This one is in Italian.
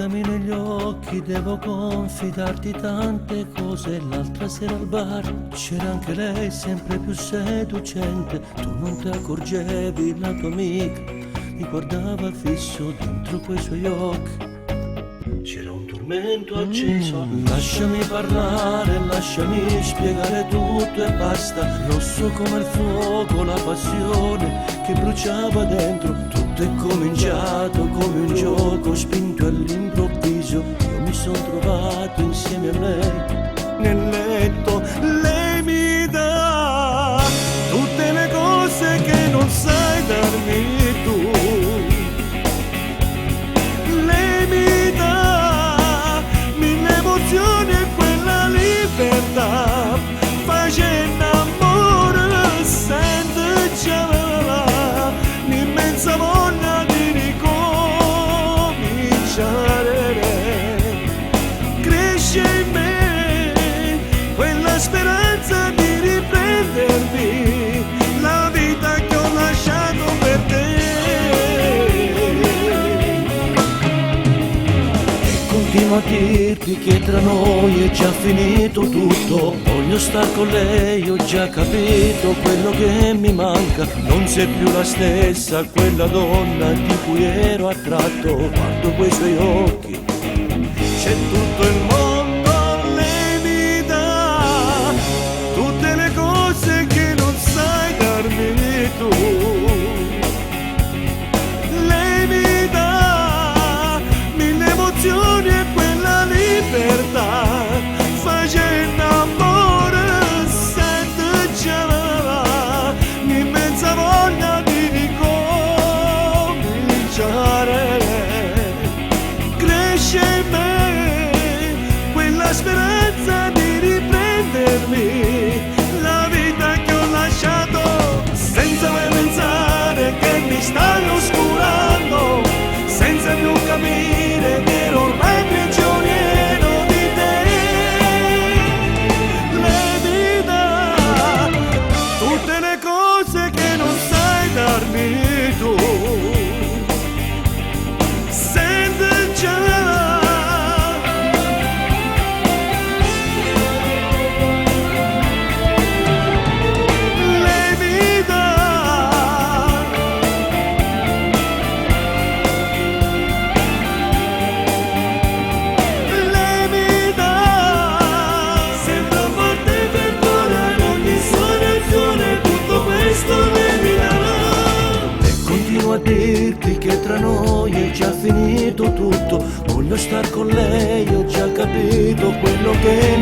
Guardami negli occhi, devo confidarti tante cose. L'altra sera al bar c'era anche lei, sempre più seducente. Tu non ti accorgevi, la tua amica mi guardava fisso dentro quei suoi occhi. C'era un tormento acceso. Lasciami parlare, lasciami spiegare tutto e basta. Rosso come il fuoco, la passione che bruciava dentro. Tutto è cominciato come un gioco spinto all'improvviso. Io mi sono trovato insieme a lei nel letto. Lei mi dà tutte le cose che non sai darmi tu. Lei mi dà mille emozioni e quella libertà. Facendo amore sento già l'immensa voglia di ricominciare. Cresce in me quella speranza di riprendermi la vita che ho lasciato per te. Continuo a dirti che tra noi è già finito tutto. Voglio star con lei, ho già capito quello che mi manca. Non sei più la stessa, quella donna di cui ero attratto. Guardo quei suoi occhi, c'è tutto il mondo. Lei mi dà tutte le cose che non sai darmi tu. Lei mi dà mille emozioni e quella libertà. Facendo amore sento già l'immensa voglia di ricominciare. Cresce in me quella speranza di riprendermi la vita che ho lasciato, senza mai pensare che mi stanno oscurando, senza più capire che ero ormai prigioniero di te. Lei mi dà tutte le cose che non sai darmi tu. Sente già a dirti che tra noi è già finito tutto. Voglio star con lei, ho già capito quello che